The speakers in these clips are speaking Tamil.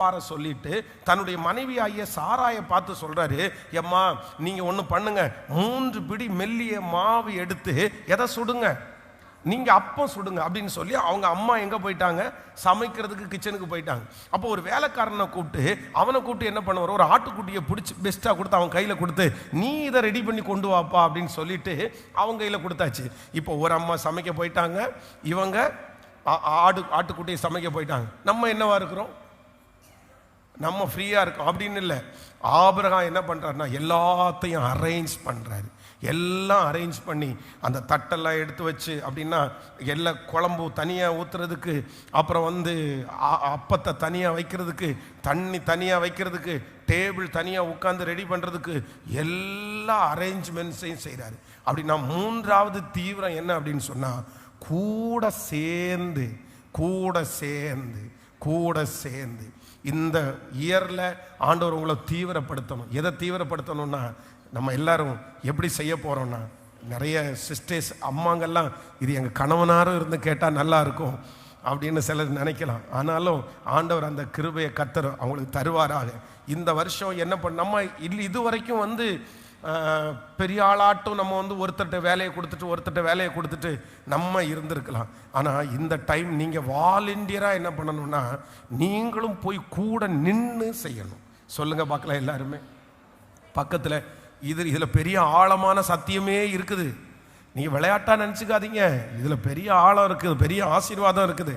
சொல்லிட்டு தன்னுடைய மனைவி ஆகிய சாராயை பார்த்து சொல்றாரு, எம்மா நீங்க ஒண்ணு பண்ணுங்க, 3 பிடி மெல்லிய மாவு எடுத்து எதை சுடுங்க, நீங்க அப்பம் சுடுங்க அப்படின்னு சொல்லி அவங்க அம்மா எங்க போயிட்டாங்க, சமைக்கிறதுக்கு கிச்சனுக்கு போயிட்டாங்க. அப்போ ஒரு வேலைக்காரனை கூப்பிட்டு அவனை கூப்பிட்டு என்ன பண்ணுவார், ஒரு ஆட்டுக்குட்டியை பிடிச்சி பெஸ்ட்டாக கொடுத்து அவன் கையில் கொடுத்து நீ இதை ரெடி பண்ணி கொண்டு வாப்பா அப்படின்னு சொல்லிட்டு அவங்க கையில் கொடுத்தாச்சு. இப்போ ஒரு அம்மா சமைக்க போயிட்டாங்க, இவங்க ஆட்டுக்குட்டியை சமைக்க போயிட்டாங்க. நம்ம என்னவா இருக்கிறோம், நம்ம ஃப்ரீயாக இருக்கோம் அப்படின்னு இல்லை. ஆபிரகாம் என்ன பண்ணுறாருன்னா எல்லாத்தையும் அரேஞ்ச் பண்ணுறாரு. எல்லாம் அரேஞ்ச் பண்ணி அந்த தட்டெல்லாம் எடுத்து வச்சு, அப்படின்னா எல்லா குழம்பு தனியாக ஊற்றுறதுக்கு, அப்புறம் அப்பத்தை தனியாக வைக்கிறதுக்கு, தண்ணி தனியாக வைக்கிறதுக்கு, டேபிள் தனியாக உட்காந்து ரெடி பண்ணுறதுக்கு எல்லா அரேஞ்ச்மெண்ட்ஸையும் செய்கிறாரு. அப்படின்னா 3வது தீவிரம் என்ன அப்படின்னு சொன்னால், கூட சேர்ந்து இந்த இயரில் ஆண்டவர் உங்களை தீவிரப்படுத்தணும். எதை தீவிரப்படுத்தணும்னா, நம்ம எல்லாரும் எப்படி செய்ய போகிறோம்னா, நிறைய சிஸ்டர்ஸ் அம்மாங்கெல்லாம் இது எங்கள் கணவனாரும் இருந்து கேட்டால் நல்லா இருக்கும் அப்படின்னு சிலர் நினைக்கலாம். ஆனாலும் ஆண்டவர் அந்த கிருபையை கர்த்தர் அவங்களுக்கு தருவாராக. இந்த வருஷம் என்ன நம்ம இது வரைக்கும் பெரிய ஆளாட்டும் நம்ம ஒருத்தட்ட வேலையை கொடுத்துட்டு நம்ம இருந்திருக்கலாம். ஆனால் இந்த டைம் நீங்கள் வாலண்டியராக என்ன பண்ணணும்னா, நீங்களும் போய் கூட நின்று செய்யணும். சொல்லுங்க பார்க்கலாம் எல்லாருமே. பக்கத்தில் இதில் பெரிய ஆழமான சத்தியமே இருக்குது. நீங்கள் விளையாட்டாக நினச்சிக்காதீங்க, இதில் பெரிய ஆழம் இருக்குது, பெரிய ஆசீர்வாதம் இருக்குது.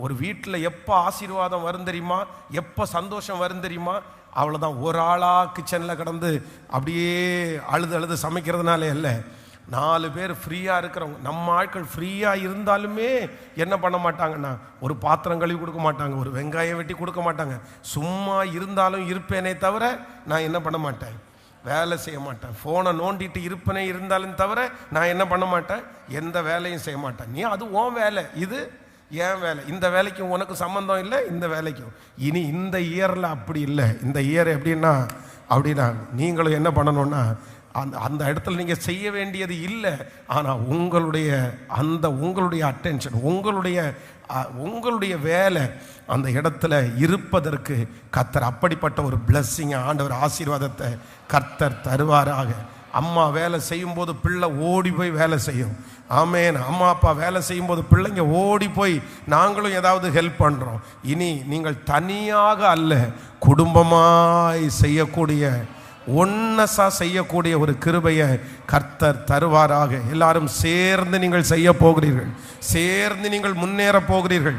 ஒரு வீட்டில் எப்போ ஆசீர்வாதம் வரும் தெரியுமா, எப்போ சந்தோஷம் வரும் தெரியுமா, அவ்வளோதான். ஒரு ஆளாக கிச்சனில் கிடந்து அப்படியே அழுது சமைக்கிறதுனால இல்லை. 4 பேர் ஃப்ரீயாக இருக்கிறவங்க, நம்ம ஆட்கள் ஃப்ரீயாக இருந்தாலுமே என்ன பண்ண மாட்டாங்கன்னா, ஒரு பாத்திரம் கழுவி கொடுக்க மாட்டாங்க, ஒரு வெங்காயம் வெட்டி கொடுக்க மாட்டாங்க. சும்மா இருந்தாலும் இருப்பேனே தவிர நான் என்ன பண்ண மாட்டேன், வேலை செய்ய மாட்டேன். ஃபோனை நோண்டிட்டு இருப்பனே இருந்தாலும் தவிர நான் என்ன பண்ண மாட்டேன், எந்த வேலையும் செய்ய மாட்டேன். நீ அது உன் வேலை, இது ஏன் வேலை, இந்த வேலைக்கும் உனக்கு சம்மந்தம் இல்லை, இந்த வேலைக்கும். இனி இந்த இயரில் அப்படி இல்லை. இந்த இயர் எப்படின்னா நீங்களும் என்ன பண்ணணும்னா, அந்த இடத்துல நீங்கள் செய்ய வேண்டியது இல்லை. ஆனால் உங்களுடைய அட்டென்ஷன், உங்களுடைய வேலை அந்த இடத்துல இருப்பதற்கு கர்த்தர் அப்படிப்பட்ட ஒரு பிளஸ்ஸிங், ஆண்டவர் ஆசீர்வாதத்தை கர்த்தர் தருவாராக. அம்மா வேலை செய்யும்போது பிள்ளை ஓடி போய் வேலை செய்யும். ஆமேன். அம்மா அப்பா வேலை செய்யும்போது பிள்ளைங்க ஓடி போய் நாங்களும் ஏதாவது ஹெல்ப் பண்ணுறோம். இனி நீங்கள் தனியாக அல்ல, குடும்பமாய் செய்யக்கூடிய, ஒன்னஸாக செய்யக்கூடிய ஒரு கிருபையை கர்த்தர் தருவாராக. எல்லாரும் சேர்ந்து நீங்கள் செய்ய போகிறீர்கள், சேர்ந்து நீங்கள் முன்னேற போகிறீர்கள்.